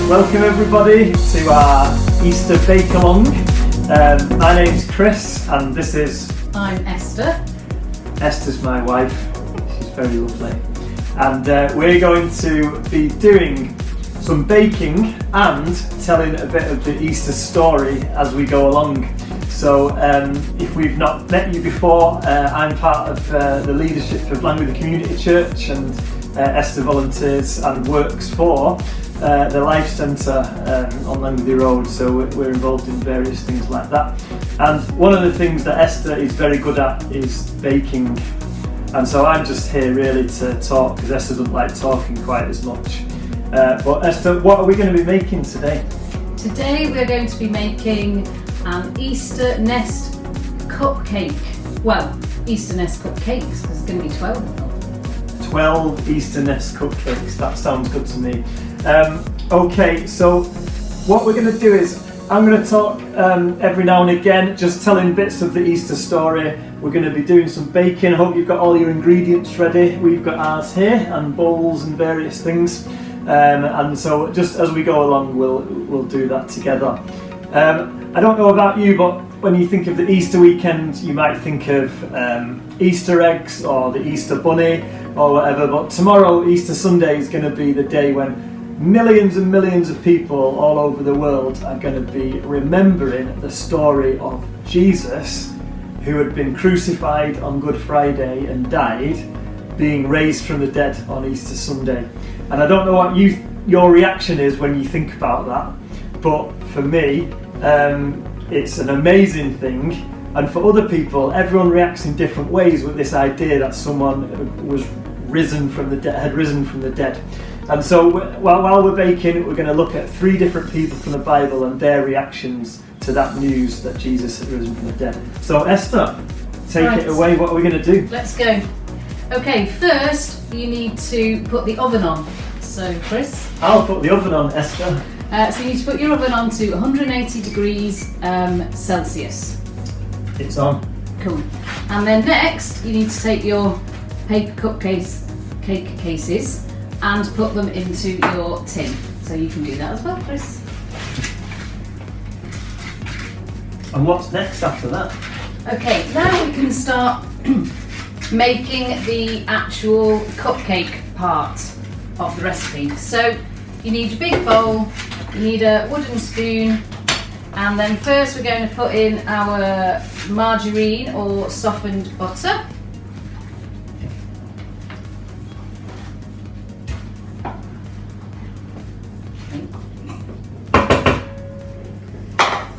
Welcome everybody to our Easter bake-along. My name's Chris and this is... I'm Esther. Esther's my wife, she's very lovely. And we're going to be doing some baking and telling a bit of the Easter story as we go along. So if we've not met you before, I'm part of the leadership of Langworthy Community Church, and Esther volunteers and works for the Life Centre on Langworthy Road, so we're involved in various things like that. And one of the things that Esther is very good at is baking, and so I'm just here really to talk because Esther doesn't like talking quite as much. But Esther, what are we going to be making today? Today we're going to be making an Easter nest cupcake. Well, Easter nest cupcakes, because there's going to be 12 of them. 12 Easter nest cupcakes, that sounds good to me. Okay, so what we're going to do is I'm going to talk every now and again, just telling bits of the Easter story. We're going to be doing some baking. I hope you've got all your ingredients ready. We've got ours here and bowls and various things. And so just as we go along, we'll do that together. I don't know about you, but when you think of the Easter weekend, you might think of Easter eggs or the Easter bunny or whatever. But tomorrow, Easter Sunday, is going to be the day when millions and millions of people all over the world are going to be remembering the story of Jesus, who had been crucified on Good Friday and died, being raised from the dead on Easter Sunday. And I don't know what your reaction is when you think about that, but for me, it's an amazing thing. And for other people, everyone reacts in different ways with this idea that someone was risen from the dead, had risen from the dead. And so while we're baking, we're going to look at 3 different people from the Bible and their reactions to that news that Jesus had risen from the dead. So Esther, take it away. What are we going to do? Let's go. Okay, first you need to put the oven on. So Chris? I'll put the oven on, Esther. So you need to put your oven on to 180 degrees Celsius. It's on. Cool. And then next you need to take your paper cake cases and put them into your tin. So you can do that as well, Chris. And what's next after that? Okay, now we can start making the actual cupcake part of the recipe. So you need a big bowl, you need a wooden spoon, and then first we're going to put in our margarine or softened butter.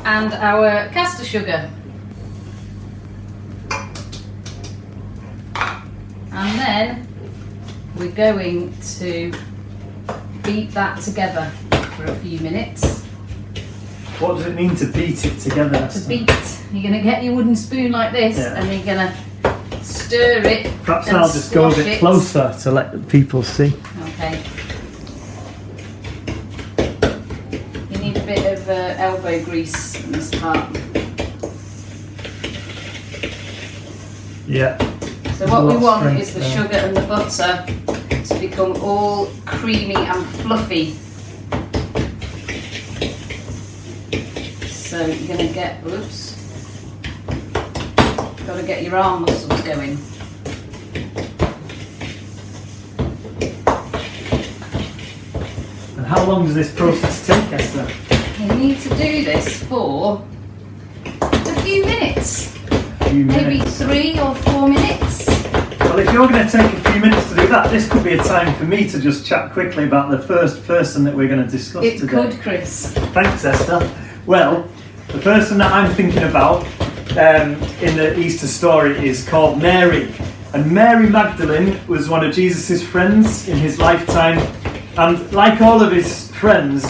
And our caster sugar. And then we're going to beat that together for a few minutes. What does it mean to beat it together? To beat, you're going to get your wooden spoon like this, and you're going to stir it. Perhaps I'll just go a bit closer to let people see. Okay. You need a bit of elbow grease in this part. Yeah. So what we want is the sugar and the butter to become all creamy and fluffy. So you're going to get, got to get your arm muscles going. And how long does this process take, Esther? You need to do this for a few minutes. Maybe 3 or 4 minutes. Well, if you're going to take a few minutes to do that, this could be a time for me to just chat quickly about the first person that we're going to discuss today. It could, Chris. Thanks, Esther. Well, the person that I'm thinking about in the Easter story is called Mary. And Mary Magdalene was one of Jesus' friends in his lifetime. And like all of his friends,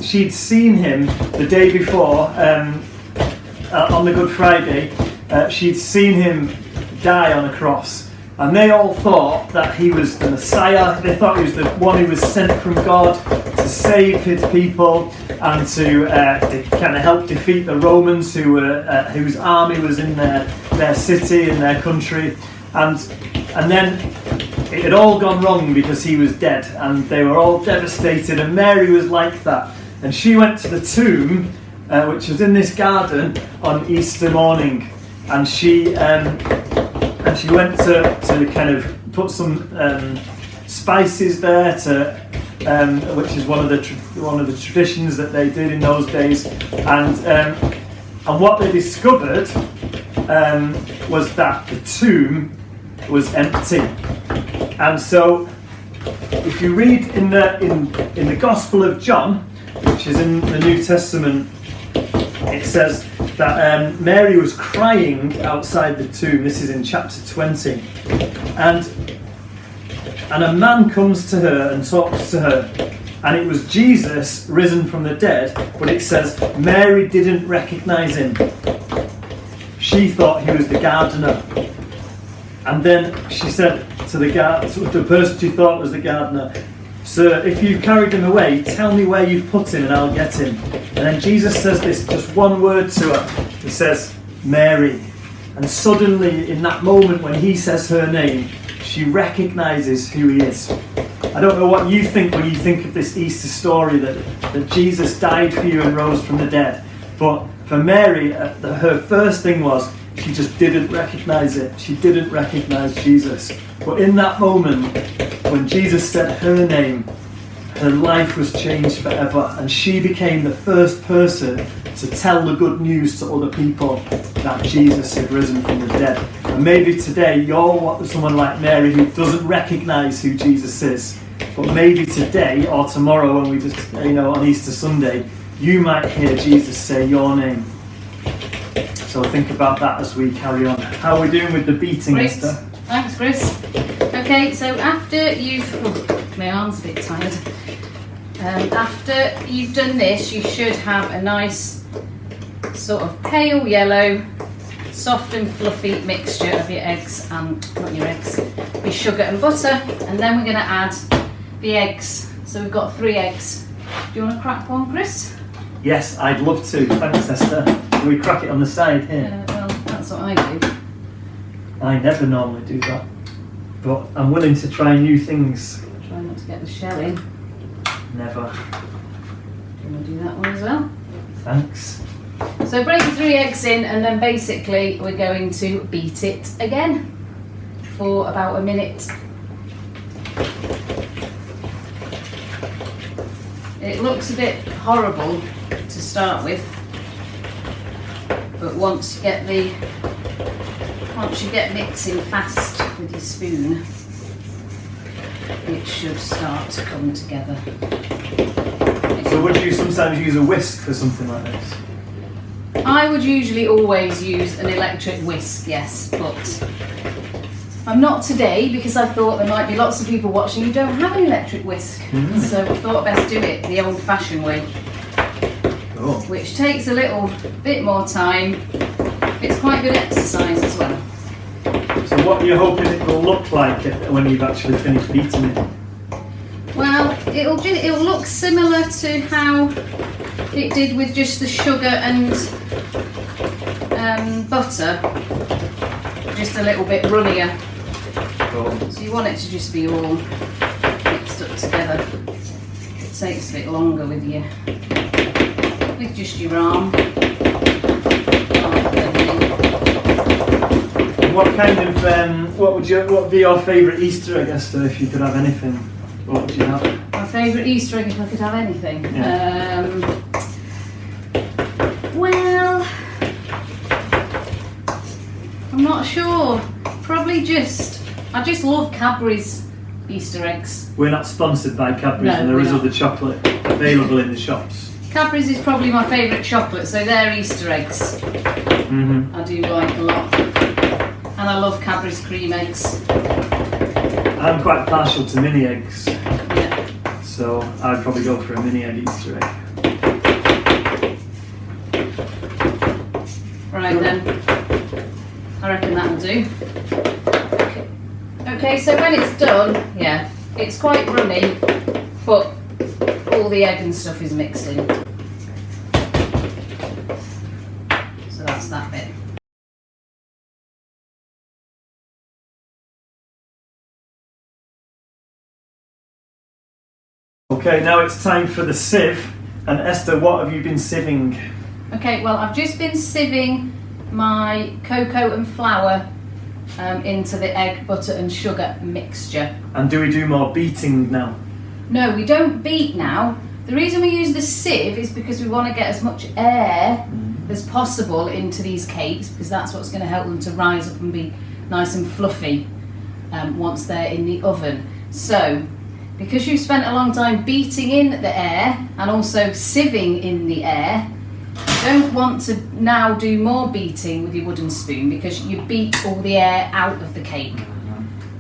she'd seen him the day before on the Good Friday. She'd seen him die on a cross, and they all thought that he was the Messiah. They thought he was the one who was sent from God to save his people and to kind of help defeat the Romans whose army was in their city, in their country. And then it had all gone wrong because he was dead, and they were all devastated, and Mary was like that. And she went to the tomb, which was in this garden, on Easter morning, and she went to kind of put some spices there, which is one of the traditions that they did in those days, and what they discovered was that the tomb was empty. And so, if you read in the Gospel of John, which is in the New Testament, it says that Mary was crying outside the tomb. This is in chapter 20, and a man comes to her and talks to her, and it was Jesus risen from the dead, but it says Mary didn't recognise him. She thought he was the gardener. And then she said to the person she thought was the gardener, "Sir, if you've carried him away, tell me where you've put him and I'll get him." And then Jesus says this, just one word to her. He says, "Mary." And suddenly, in that moment when he says her name, she recognises who he is. I don't know what you think when you think of this Easter story, that Jesus died for you and rose from the dead. But for Mary, her first thing was, she just didn't recognise it. She didn't recognise Jesus. But in that moment, when Jesus said her name, her life was changed forever, and she became the first person to tell the good news to other people that Jesus had risen from the dead. And maybe today you're someone like Mary who doesn't recognise who Jesus is. But maybe today or tomorrow, when we just, on Easter Sunday, you might hear Jesus say your name. So think about that as we carry on. How are we doing with the beating, Great. Esther? Thanks, Chris. Okay, so after you've... my arm's a bit tired. After you've done this, you should have a nice sort of pale yellow, soft and fluffy mixture of your eggs and, not your eggs, your sugar and butter. And then we're going to add the eggs. So we've got 3 eggs. Do you want to crack one, Chris? Yes, I'd love to. Thanks, Esther. Do we crack it on the side here? Well, that's what I do. I never normally do that. But I'm willing to try new things. Try not to get the shell in. Never. Do you want to do that one as well? Thanks. So break the 3 eggs in, and then basically we're going to beat it again for about a minute. It looks a bit horrible to start with, but once you get mixing fast with your spoon, it should start to come together. So would you sometimes use a whisk for something like this? I would usually always use an electric whisk, yes, but I'm not today because I thought there might be lots of people watching who don't have an electric whisk. So I thought best do it the old-fashioned way. Cool. Which takes a little bit more time. It's quite good exercise as well. So what are you hoping it will look like when you've actually finished beating it? Well, it'll look similar to how it did with just the sugar and butter, just a little bit runnier. Cool. So you want it to just be all mixed up together. It takes a bit longer with just your arm. What kind of what would be your favourite Easter egg, Esther, if you could have anything? What would you have? My favourite Easter egg if I could have anything. Yeah. Well, I'm not sure. Probably I just love Cadbury's Easter eggs. We're not sponsored by Cadbury's, No, and there we're is not. other chocolate available in the shops. Cadbury's is probably my favourite chocolate, so they're Easter eggs. I do like a lot. And I love Cadbury's cream eggs. I'm quite partial to mini eggs, Yeah. so I'd probably go for a mini egg Easter egg. Right then. I reckon that'll do. Okay, so when it's done, yeah, it's quite runny, but all the egg and stuff is mixed in. So that's that bit. Okay, now it's time for the sieve. And Esther, what have you been sieving? Okay, well I've just been sieving my cocoa and flour into the egg, butter and sugar mixture. And do we do more beating now? No, we don't beat now. The reason we use the sieve is because we want to get as much air as possible into these cakes, because that's what's going to help them to rise up and be nice and fluffy once they're in the oven. So, because you've spent a long time beating in the air and also sieving in the air, you don't want to now do more beating with your wooden spoon, because you beat all the air out of the cake.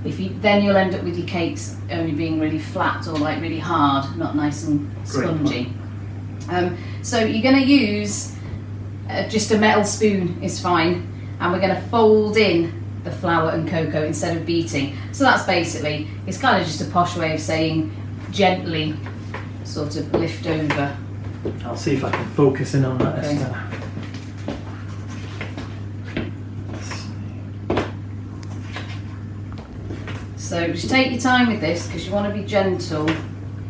Then you'll end up with your cakes only being really flat or like really hard, not nice and spongy. So you're going to use just a metal spoon is fine, and we're going to fold in the flour and cocoa instead of beating. So that's basically, it's kind of just a posh way of saying gently sort of lift over. I'll see if I can focus in on that, Okay. Esther. So just take your time with this, because you want to be gentle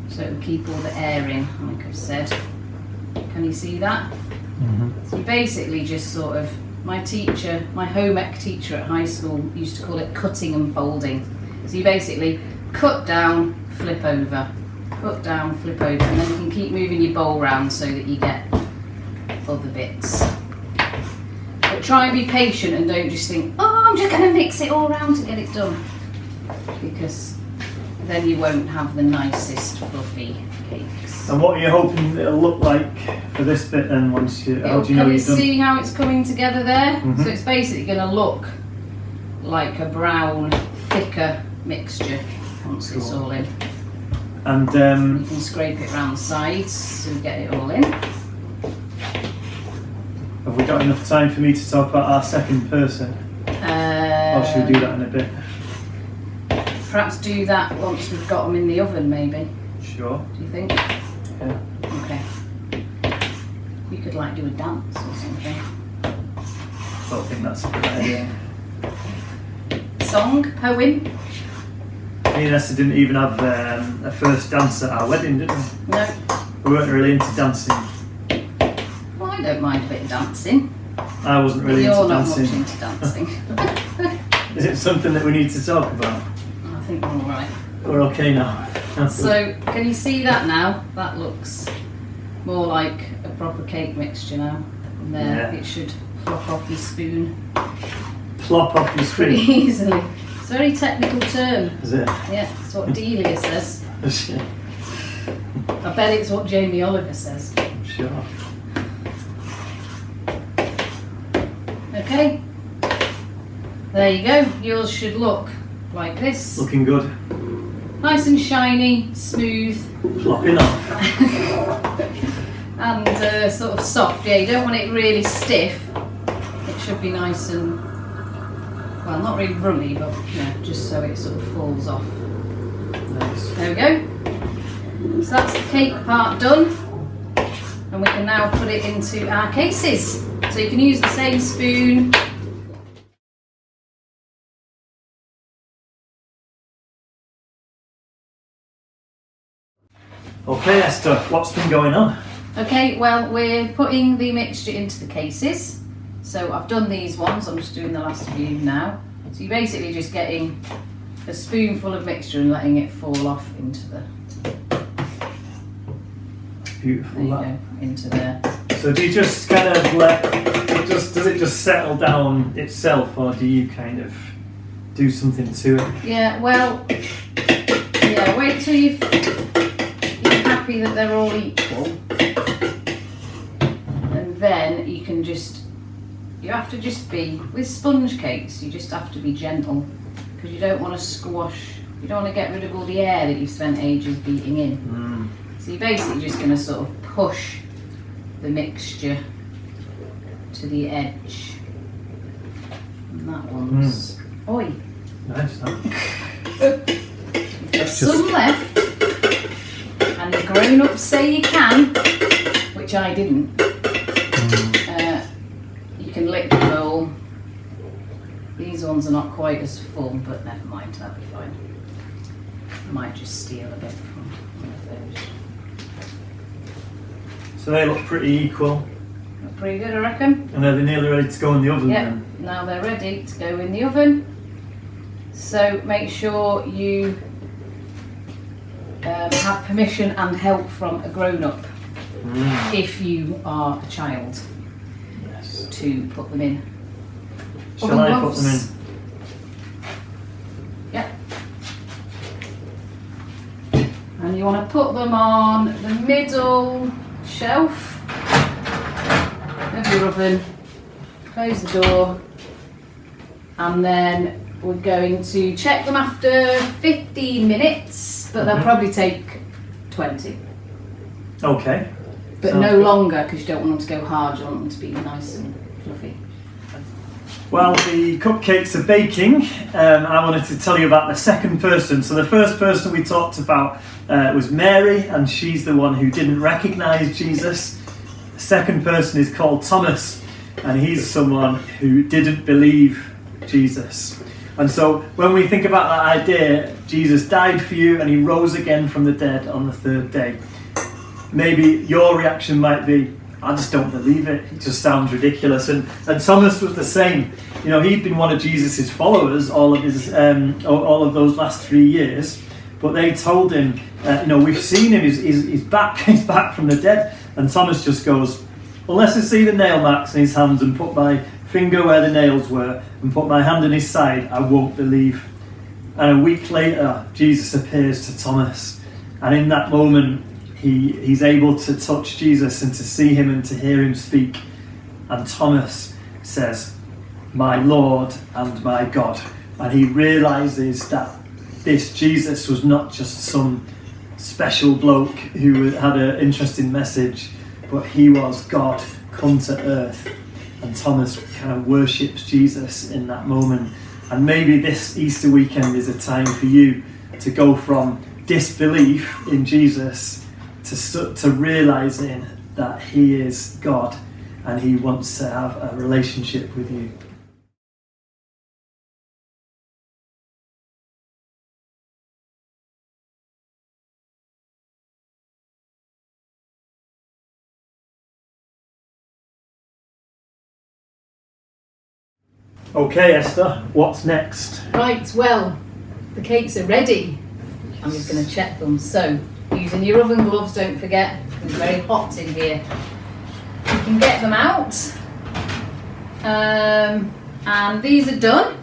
so it will keep all the air in, like I've said. Can you see that? So you basically just sort of, my home ec teacher at high school used to call it cutting and folding. So you basically cut down, flip over, cut down, flip over, and then you can keep moving your bowl round so that you get other bits. But try and be patient and don't just think, oh, I'm just going to mix it all round to get it done, because then you won't have the nicest fluffy cakes. And what are you hoping it'll look like for this bit then, once you, how do you know Can you you've done? see how it's coming together there? So it's basically going to look like a brown, thicker mixture once it's all in. And You can scrape it around the sides to get it all in. have we got enough time for me to talk about our second person? Or should we do that in a bit? Perhaps do that once we've got them in the oven, maybe. Sure. Do you think? Yeah. Okay. You could like do a dance or something. I don't think that's a good idea. Song, poem? Me and Esther didn't even have a first dance at our wedding, did we? No. We weren't really into dancing. Well, I don't mind a bit of dancing. I wasn't really You're into not dancing. much into dancing. Is it something that we need to talk about? I think we're all right. We're okay now. So, can you see that now? That looks more like a proper cake mixture now. And there, Yeah. it should plop off your spoon Plop off your pretty screen. easily. It's a very technical term. Is it? Yeah, it's what Delia says. I'm I bet it's what Jamie Oliver says. sure. Okay. There you go. Yours should look like this. Looking good. Nice and shiny, smooth, Plopping off. and sort of soft. Yeah, you don't want it really stiff. It should be nice and, well, not really runny, but just so it sort of falls off. Nice. There we go. So that's the cake part done, and we can now put it into our cases. So you can use the same spoon. Okay, Esther, what's been going on? Okay, well, we're putting the mixture into the cases. So I've done these ones, I'm just doing the last few now. So you're basically just getting a spoonful of mixture and letting it fall off into the, Beautiful. there you That. go, into there. So do you just kind of does it just settle down itself, or do you kind of do something to it? Yeah, well, yeah, wait till you're happy that they're all equal. And then you can you have to just be, with sponge cakes, you just have to be gentle, because you don't want to squash, you don't want to get rid of all the air that you've spent ages beating in. So you're basically just going to sort of push the mixture to the edge. And that one's, oi, Nice. Huh? there's some left, and the grown-ups say you can, which I didn't. You can lick the bowl. These ones are not quite as full, but never mind, that'll be fine. I might just steal a bit from one of those. So they look pretty equal. Look pretty good, I reckon. And are they nearly ready to go in the oven Yep, then? now they're ready to go in the oven. So make sure you have permission and help from a grown-up if you are a child to put them in. Shall I put them in? Yep. And you want to put them on the middle shelf of your oven. Close the door, and then we're going to check them after 15 minutes, but they'll probably take 20. Okay. But Sounds no good. longer, because you don't want them to go hard, you want them to be nice and fluffy. While the cupcakes are baking, I wanted to tell you about the second person. So the first person we talked about was Mary, and she's the one who didn't recognise Jesus. The second person is called Thomas, and he's someone who didn't believe Jesus. And so when we think about that idea, Jesus died for you and he rose again from the dead on the third day. Maybe your reaction might be, I just don't believe it. It just sounds ridiculous. And Thomas was the same. You know, he'd been one of Jesus's followers all of those last 3 years. But they told him, we've seen him. He's back. He's back from the dead. And Thomas just goes, unless I see the nail marks in his hands and put my finger where the nails were and put my hand in his side, I won't believe. And a week later, Jesus appears to Thomas. And in that moment, he's able to touch Jesus and to see him and to hear him speak. And Thomas says, my Lord and my God. And he realises that this Jesus was not just some special bloke who had an interesting message, but he was God come to earth. And Thomas kind of worships Jesus in that moment. And maybe this Easter weekend is a time for you to go from disbelief in Jesus to realising that he is God and he wants to have a relationship with you. Okay, Esther, what's next? Right, well, the cakes are ready. I'm just going to check them. So, using your oven gloves, don't forget, it's very hot in here. You can get them out. And these are done.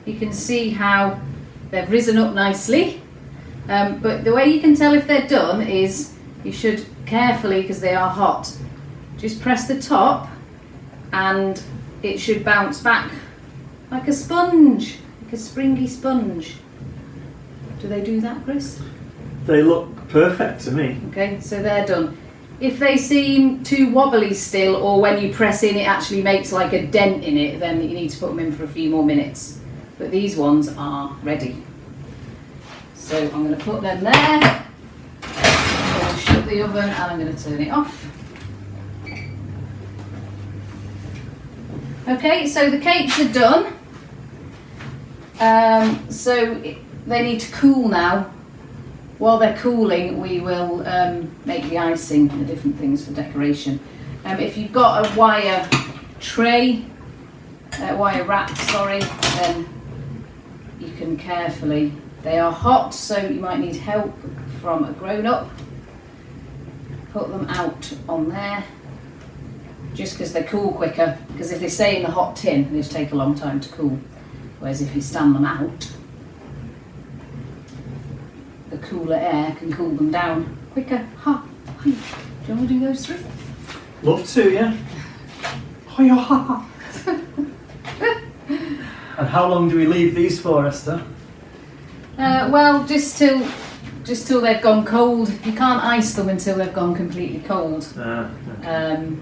You can see how they've risen up nicely. But the way you can tell if they're done is you should carefully, because they are hot, just press the top and it should bounce back like a sponge, like a springy sponge. Do they do that, Chris? They look perfect to me. Okay, so they're done. If they seem too wobbly still, or when you press in it actually makes like a dent in it, then you need to put them in for a few more minutes. But these ones are ready. So I'm going to put them there. I'm going to shut the oven and I'm going to turn it off. Okay, so the cakes are done. So they need to cool now. While they're cooling, we will make the icing and the different things for decoration. If you've got a wire tray, wire wrap, then you can carefully, they are hot, so you might need help from a grown-up. Put them out on there, just because they cool quicker, because if they stay in the hot tin, they just take a long time to cool. Whereas if you stand them out, the cooler air can cool them down quicker. Ha! Do you want to do those three? Love to, yeah. And how long do we leave these for, Esther? Well, just till they've gone cold. You can't ice them until they've gone completely cold. Okay.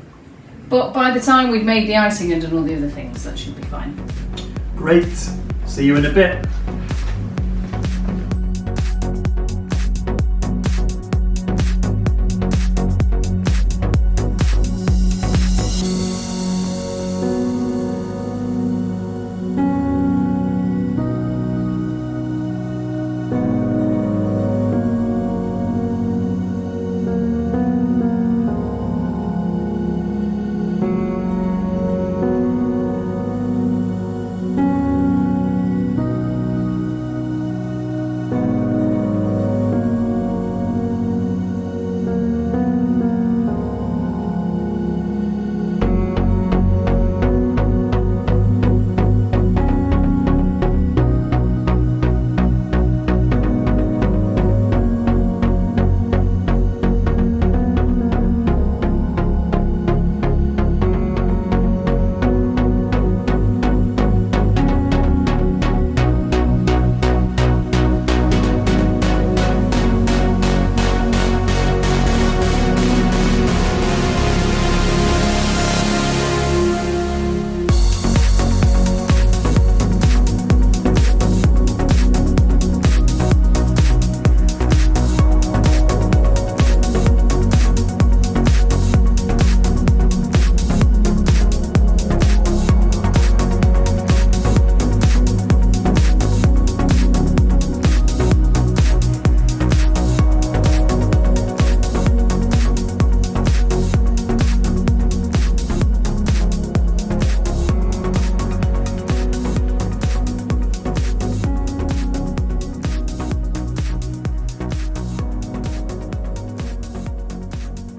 But by the time we've made the icing and done all the other things, that should be fine. Great. See you in a bit.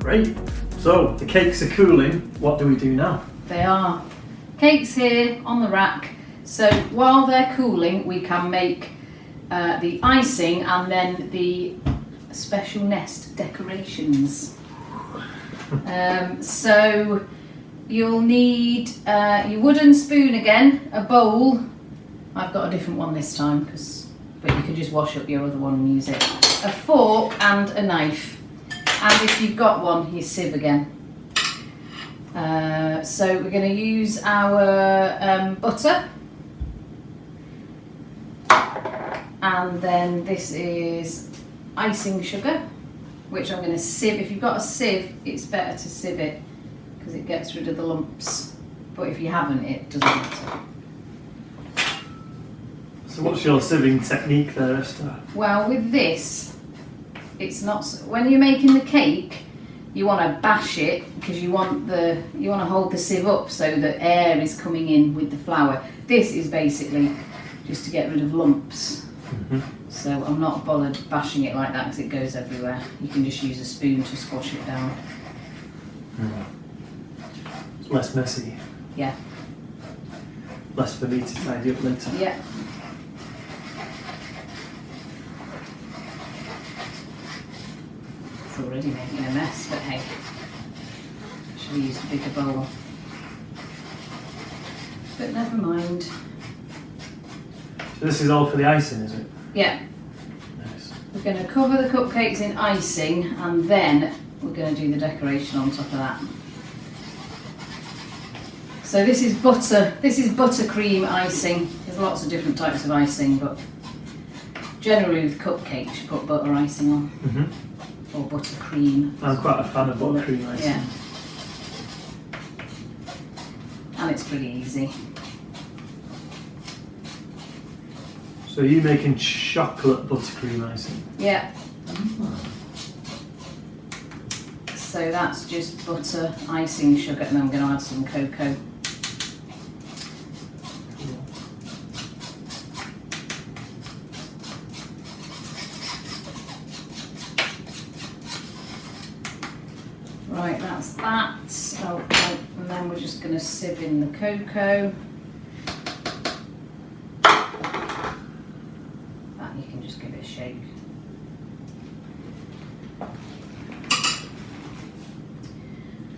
Great. So the cakes are cooling. What do we do now? They are. Cakes here on the rack. So while they're cooling, we can make the icing and then the special nest decorations. So you'll need your wooden spoon again, a bowl. I've got a different one this time, but you can just wash up your other one and use it. A fork and a knife. And if you've got one, your sieve again. So we're going to use our butter. And then this is icing sugar, which I'm going to sieve. If you've got a sieve, it's better to sieve it because it gets rid of the lumps. But if you haven't, it doesn't matter. So what's your sieving technique there, Esther? Well, with this, it's not. When you're making the cake, you want to bash it because you want to hold the sieve up so that air is coming in with the flour. This is basically just to get rid of lumps. Mm-hmm. So I'm not bothered bashing it like that because it goes everywhere. You can just use a spoon to squash it down. It's less messy. Yeah. Less for me to tidy up later. Yeah. It's already making a mess, but hey, should have used a bigger bowl. But never mind. So this is all for the icing, is it? Yeah. Nice. We're going to cover the cupcakes in icing and then we're going to do the decoration on top of that. So this is buttercream icing. There's lots of different types of icing, but generally with cupcakes you put butter icing on. Mm-hmm. Or buttercream. I'm quite a fan of buttercream icing. Yeah. And it's pretty easy. So are you making chocolate buttercream icing? Yeah. So that's just butter, icing sugar, and then I'm going to add some cocoa. Right, that's that. Okay, and then we're just going to sieve in the cocoa. That you can just give it a shake.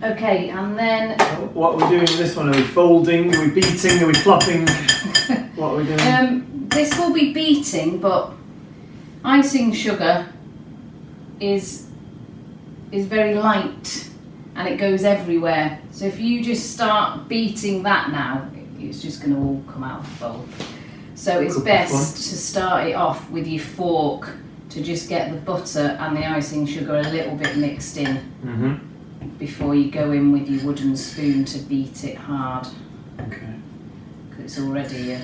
Okay, and then... What are we doing with this one? Are we folding? Are we beating? Are we plopping? What are we doing? This will be beating, but icing sugar is very light and it goes everywhere. So if you just start beating that now, it's just going to all come out of the bowl. So it's best to start it off with your fork to just get the butter and the icing sugar a little bit mixed in. Mm-hmm. Before you go in with your wooden spoon to beat it hard. Okay. Because it's already,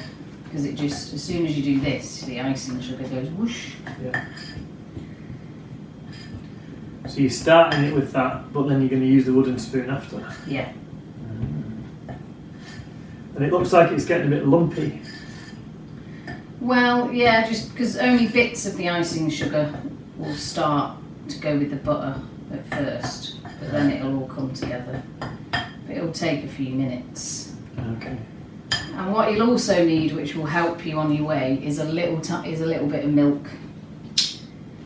because it just, as soon as you do this, the icing sugar goes whoosh. Yeah. So you're starting it with that, but then you're going to use the wooden spoon after. Yeah. And it looks like it's getting a bit lumpy. Well, yeah, just because only bits of the icing sugar will start to go with the butter at first, but then it'll all come together. But it'll take a few minutes. Okay. And what you'll also need, which will help you on your way, is a little bit of milk.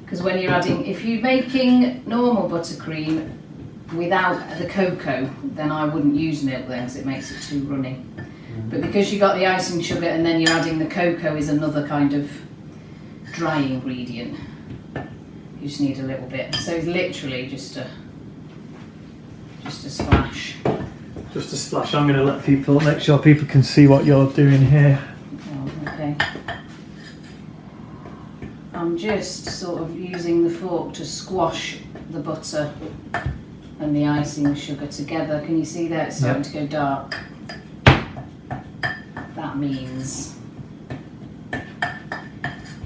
Because when you're adding, if you're making normal buttercream without the cocoa, then I wouldn't use milk then because it makes it too runny. But because you've got the icing sugar and then you're adding the cocoa is another kind of dry ingredient. You just need a little bit. So it's literally just a splash. Just a splash. I'm going to let make sure people can see what you're doing here. Oh, okay. I'm just sort of using the fork to squash the butter and the icing sugar together. Can you see that? It's starting to go dark. That means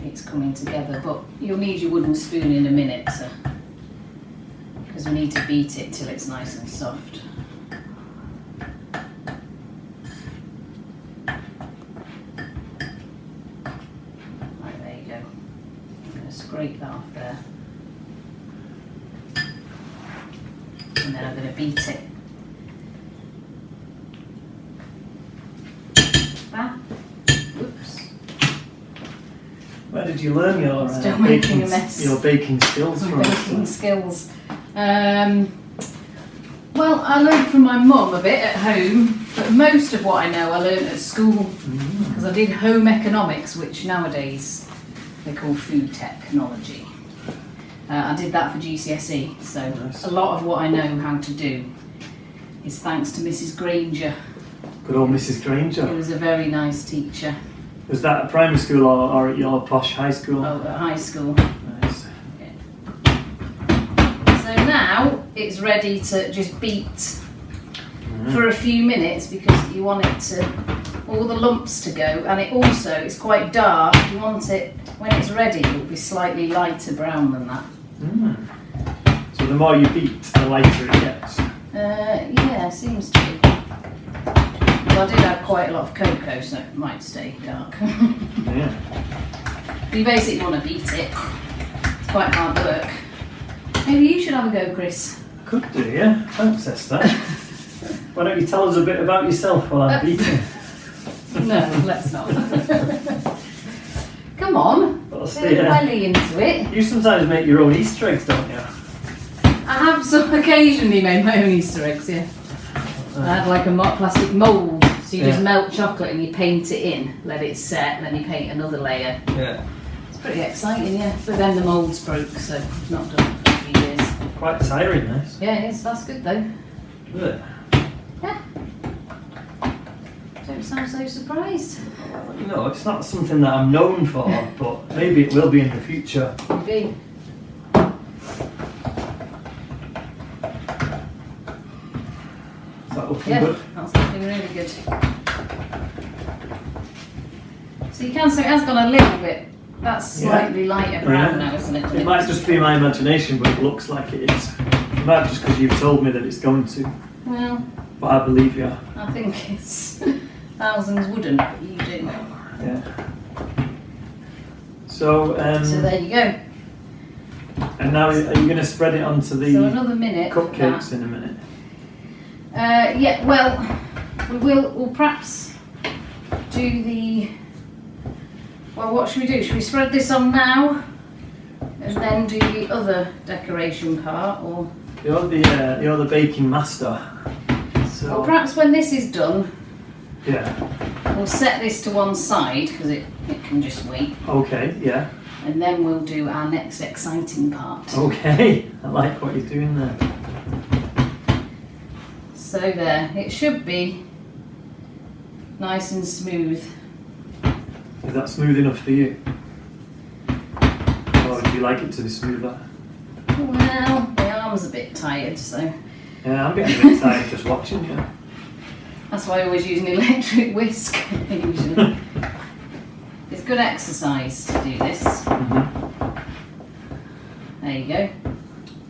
it's coming together, but you'll need your wooden spoon in a minute because we need to beat it till it's nice and soft. Right, there you go. I'm going to scrape that off there. and then I'm going to beat it. Ah, oops. Where did you learn your Still making a mess. Your baking skills from? Baking skills. Well, I learned from my mum a bit at home, but most of what I know I learned at school because I did home economics, which nowadays they call food technology. I did that for GCSE, so nice. A lot of what I know how to do is thanks to Mrs. Granger. Good old Mrs. Granger. She was a very nice teacher. Was that at primary school or at your posh high school? Oh, at high school. Nice. So now it's ready to just beat for a few minutes because you want it to, all the lumps to go, and it's quite dark. You want it, when it's ready, it will be slightly lighter brown than that. So the more you beat, the lighter it gets. Yeah, seems to be. Well, I did have quite a lot of cocoa, so it might stay dark. Yeah. You basically want to beat it. It's quite hard work. Maybe you should have a go, Chris. I could do, yeah. Thanks, Esther. Why don't you tell us a bit about yourself while I'm beating? No, let's not. Come on, get belly into it. You sometimes make your own Easter eggs, don't you? I have occasionally made my own Easter eggs, yeah. I had like a plastic mould, so you just melt chocolate and you paint it in, let it set, and then you paint another layer. Yeah. It's pretty exciting, yeah. But then the mould's broke, so I've not done it for a few years. Quite tiring, this. Yeah, it is. That's good though. Good. Yeah. Don't sound so surprised. You know, it's not something that I'm known for, but maybe it will be in the future. Maybe. Is that looking Yeah, good? that's looking really good. So you can say it has gone a little bit. That's slightly lighter brown now, isn't it? It might just be my imagination, but it looks like it is. It might just because you've told me that it's going to. Well, But I believe you. I think it's thousands wouldn't, but you do. Yeah. So there you go. and now are you going to spread it onto the So another minute. cupcakes in a minute? Yeah. Well, we'll perhaps do the. Well, what should we do? Should we spread this on now, and then do the other decoration part, or? You're the baking master. So Well, perhaps when this is done, yeah. we'll set this to one side because it can just wait, Okay. Yeah. and then we'll do our next exciting part. Okay. I like what you're doing there. So there, it should be nice and smooth. Is that smooth enough for you? Or would you like it to be smoother? Well, my arm's a bit tired, so Yeah, I'm getting a bit tired just watching you. that's why I always use an electric whisk, usually. It's good exercise to do this. There you go.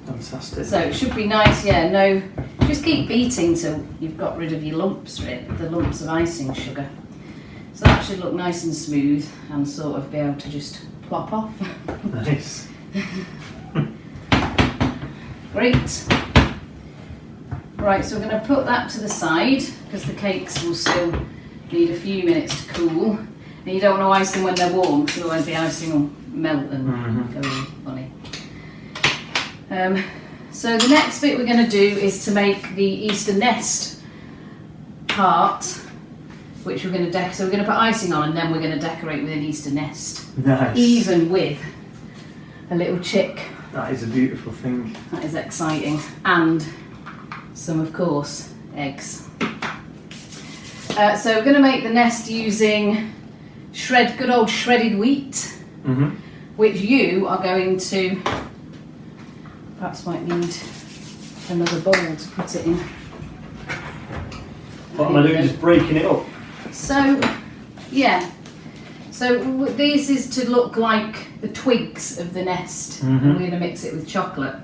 Fantastic. So it should be nice, yeah, no, just keep beating till you've got rid of your lumps, the lumps of icing sugar. So that should look nice and smooth and sort of be able to just plop off. Nice. Great. Right, so we're going to put that to the side because the cakes will still need a few minutes to cool. And you don't want to ice them when they're warm because otherwise the icing will melt and go funny. So the next bit we're going to do is to make the Easter nest part, which we're going to decorate. So we're going to put icing on and then we're going to decorate with an Easter nest. Nice. Even with a little chick. That is a beautiful thing. That is exciting. And some, of course, eggs. So we're going to make the nest using good old shredded wheat, which you are going to, perhaps might need another bowl to put it in. What am I doing, just breaking it up? So, yeah. So this is to look like the twigs of the nest. And we're going to mix it with chocolate.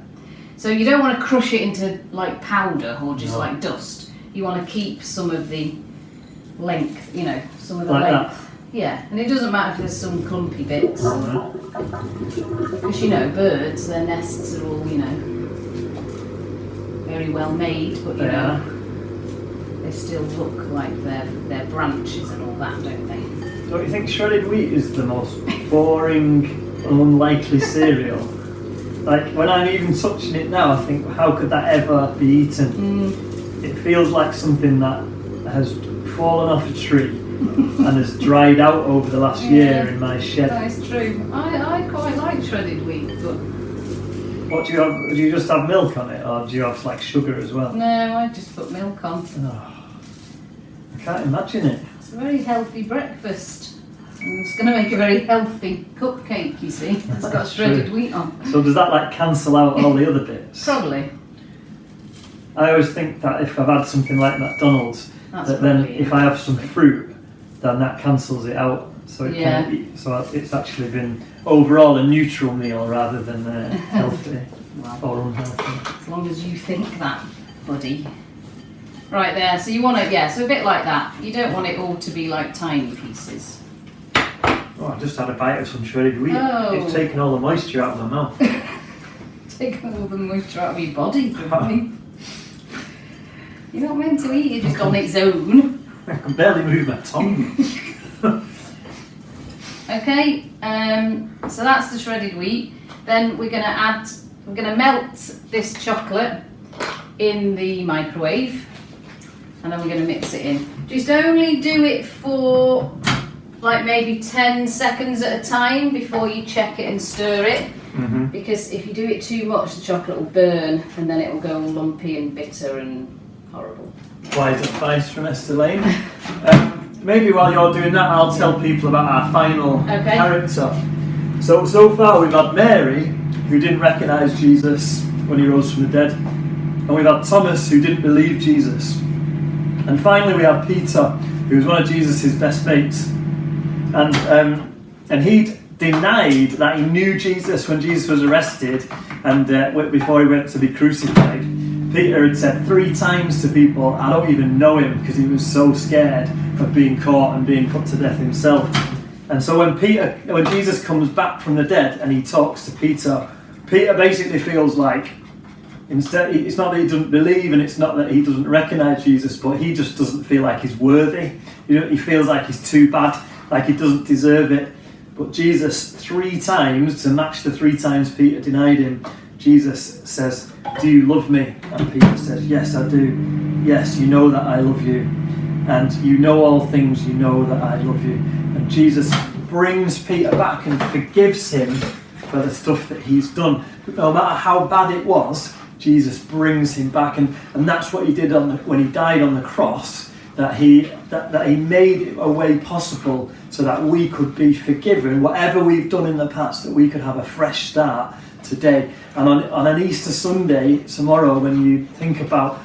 So you don't want to crush it into like powder or just like dust. You want to keep some of the length, some of the like length. That. Yeah, and it doesn't matter if there's some clumpy bits. Because birds, their nests are all, very well made, but you know, they still look like they're branches and all that, don't they? Don't you think shredded wheat is the most boring, unlikely cereal? Like, when I'm even touching it now, I think, how could that ever be eaten? It feels like something that has fallen off a tree and has dried out over the last year in my shed. That is true. I quite like shredded wheat, but... What do you have? Do you just have milk on it, or do you have like sugar as well? No, I just put milk on. Oh, I can't imagine it. It's a very healthy breakfast. And it's going to make a very healthy cupcake, you see. It's got shredded wheat on. So does that like cancel out all the other bits? Probably. I always think that if I've had something like McDonald's, That's that then probably if I have some fruit, then that cancels it out. So it Yeah. can't eat. So it's actually been overall a neutral meal rather than healthy Well, or unhealthy. as long as you think that, buddy. Right there, so you want it, so a bit like that. You don't want it all to be like tiny pieces. Oh, I just had a bite of some shredded wheat. Oh. It's taken all the moisture out of my mouth. Take all the moisture out of your body, probably. You're not meant to eat it just on its own. I can barely move my tongue. Okay, so that's the shredded wheat. Then we're gonna melt this chocolate in the microwave, and then we're gonna mix it in. Just only do it for like maybe 10 seconds at a time before you check it and stir it. Because if you do it too much, the chocolate will burn, and then it will go lumpy and bitter and horrible. Wise advice from Esther Lane. Maybe while you're doing that, I'll tell people about our final character. So far we've had Mary, who didn't recognise Jesus when he rose from the dead, and we've had Thomas, who didn't believe Jesus, and finally we have Peter, who was one of Jesus' best mates, and he'd denied that he knew Jesus when Jesus was arrested, and before he went to be crucified. Peter had said 3 times to people, I don't even know him, because he was so scared of being caught and being put to death himself. And so when Jesus comes back from the dead and he talks to Peter, Peter basically feels like, instead, it's not that he doesn't believe and it's not that he doesn't recognise Jesus, but he just doesn't feel like he's worthy. He feels like he's too bad, like he doesn't deserve it. But Jesus, 3 times, to match the 3 times Peter denied him, Jesus says, do you love me? And Peter says, yes, I do. Yes, you know that I love you. And you know all things, you know that I love you. And Jesus brings Peter back and forgives him for the stuff that he's done. No matter how bad it was, Jesus brings him back. And that's what he did when he died on the cross, that he made a way possible so that we could be forgiven, whatever we've done in the past, that we could have a fresh start today. And on an Easter Sunday, tomorrow, when you think about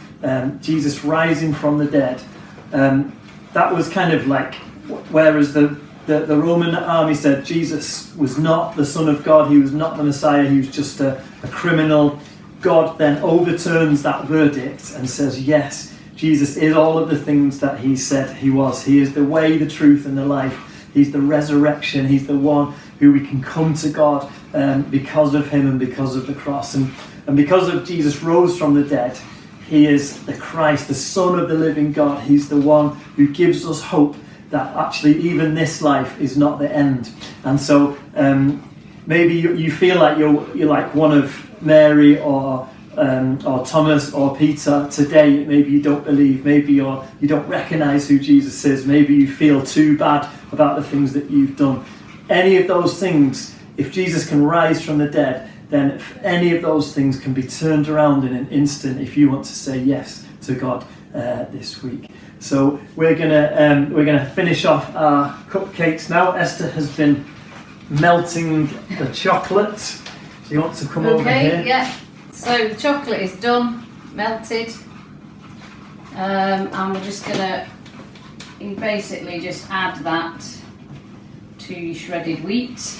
Jesus rising from the dead, that was kind of like, whereas the Roman army said Jesus was not the Son of God, he was not the Messiah, he was just a criminal, God then overturns that verdict and says, yes, Jesus is all of the things that he said he was. He is the way, the truth, and the life. He's the resurrection. He's the one who we can come to God because of him and because of the cross. And because of Jesus rose from the dead, he is the Christ, the Son of the living God. He's the one who gives us hope that actually even this life is not the end. And so maybe you feel like you're like one of Mary or Thomas or Peter today. Maybe you don't believe, maybe you don't recognise who Jesus is, maybe you feel too bad about the things that you've done. Any of those things, if Jesus can rise from the dead, then any of those things can be turned around in an instant if you want to say yes to God this week. So we're gonna finish off our cupcakes now. Esther has been melting the chocolate. Do you want to come over here? Okay, yeah. So the chocolate is done, melted, and we're just gonna basically just add that to your shredded wheat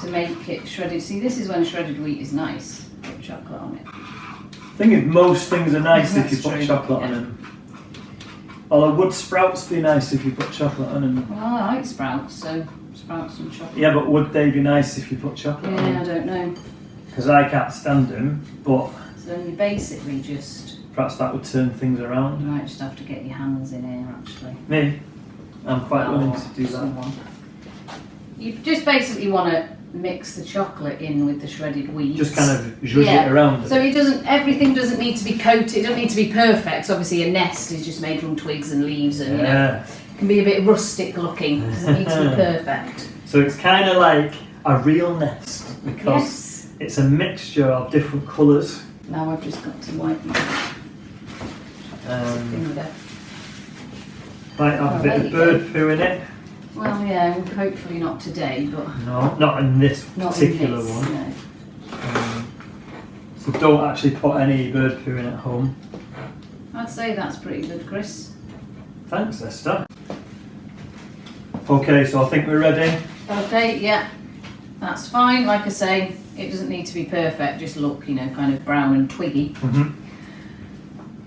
to make it shredded. See, this is when shredded wheat is nice. Put chocolate on it. I think most things are nice if you put chocolate on them. Although would sprouts be nice if you put chocolate on them? Well, I like sprouts, so sprouts and chocolate. Yeah, but would they be nice if you put chocolate on them? Yeah, I don't know. because I can't stand them, but So then you basically just, perhaps that would turn things you around. might just have to get your hands in here actually. Me, I'm quite willing to do that. Someone. You just basically want to mix the chocolate in with the shredded wheat. Just kind of zhuzh it around. So everything doesn't need to be coated, it doesn't need to be perfect. So obviously a nest is just made from twigs and leaves and it can be a bit rustic looking. It doesn't need to be perfect. So it's kind of like a real nest because it's a mixture of different colours. Now I've just got to wipe my finger. Might have a bit of bird poo in it. Well, yeah, hopefully not today, but No, not in this particular one. No. So don't actually put any bird poo in at home. I'd say that's pretty good, Chris. Thanks, Esther. Okay, so I think we're ready. Okay, yeah, that's fine. Like I say, it doesn't need to be perfect. Just look, kind of brown and twiggy.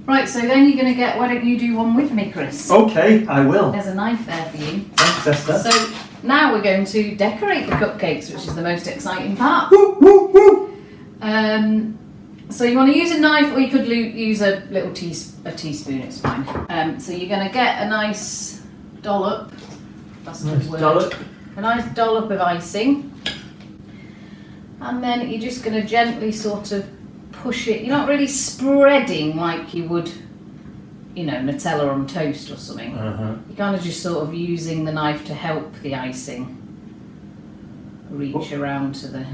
Right, so then you're going to get. Why don't you do one with me, Chris? Okay, I will. There's a knife there for you. Thanks, Esther. So now we're going to decorate the cupcakes, which is the most exciting part. Woo, woo, woo. So you want to use a knife, or you could use a little teaspoon. It's fine. So you're going to get a nice dollop. That's a good word. Dollop. A nice dollop of icing, and then you're just going to gently sort of push it. You're not really spreading like you would, Nutella on toast or something. You're kind of just sort of using the knife to help the icing reach around to the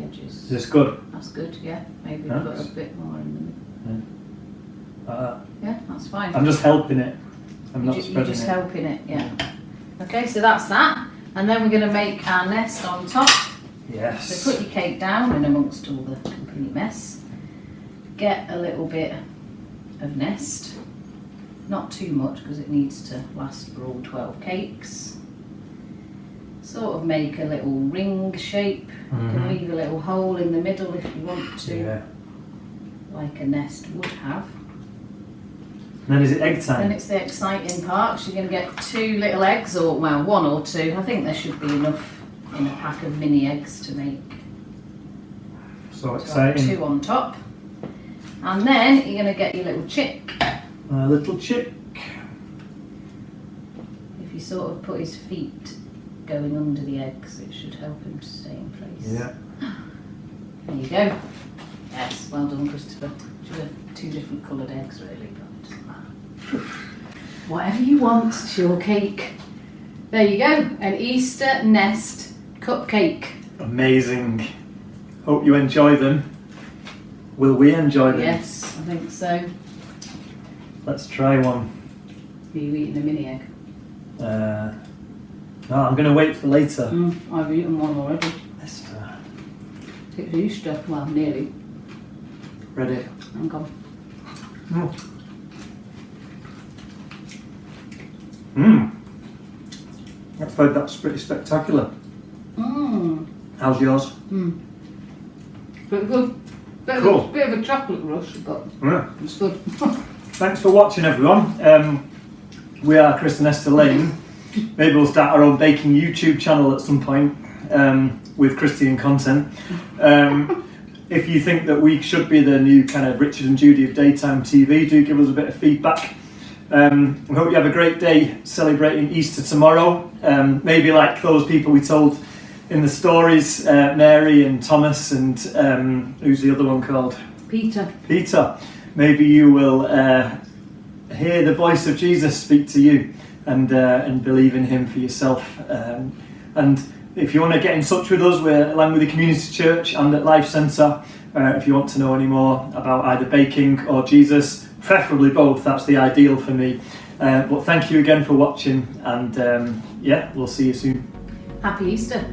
edges. Is this good? That's good. Yeah, maybe Nice. put a bit more in the middle. Yeah, that's fine. I'm just helping it. I'm not You're spreading just it. helping it. Yeah. Okay, so that's that, and then we're going to make our nest on top. Yes. So put your cake down in amongst all the complete mess. Get a little bit of nest, not too much because it needs to last for all 12 cakes. Sort of make a little ring shape. You can leave a little hole in the middle if you want to, like a nest would have. And then is it egg time? Then it's the exciting part. So you're going to get 2 little eggs, or well, 1 or 2. I think there should be enough in a pack of mini eggs to make. So exciting. 2 on top. And then you're going to get your little chick. A little chick. If you sort of put his feet going under the eggs, it should help him to stay in place. Yeah. There you go. Yes, well done, Christopher. Should have 2 different coloured eggs, really, but it doesn't matter. Whatever you want, it's your cake. There you go, an Easter nest cupcake. Amazing. Hope you enjoy them. Will we enjoy them? Yes, I think so. Let's try one. Are you eating a mini egg? No, I'm going to wait for later. I've eaten one already. Esther. It's Easter, well, nearly. Ready? Hang on. I've heard that's pretty spectacular. Mmm. How's yours? But good. Cool. Bit of a chocolate rush, but it's good. Thanks for watching, everyone. We are Chris and Esther Lane. Maybe we'll start our own baking YouTube channel at some point with Christian content. If you think that we should be the new kind of Richard and Judy of daytime TV, do give us a bit of feedback. We hope you have a great day celebrating Easter tomorrow. Maybe like those people we told in the stories, Mary and Thomas and who's the other one called? Peter. Maybe you will hear the voice of Jesus speak to you and believe in him for yourself. And if you want to get in touch with us, we're at Langworthy Community Church and at Life Centre. If you want to know any more about either baking or Jesus, preferably both, that's the ideal for me. But thank you again for watching, and we'll see you soon. Happy Easter.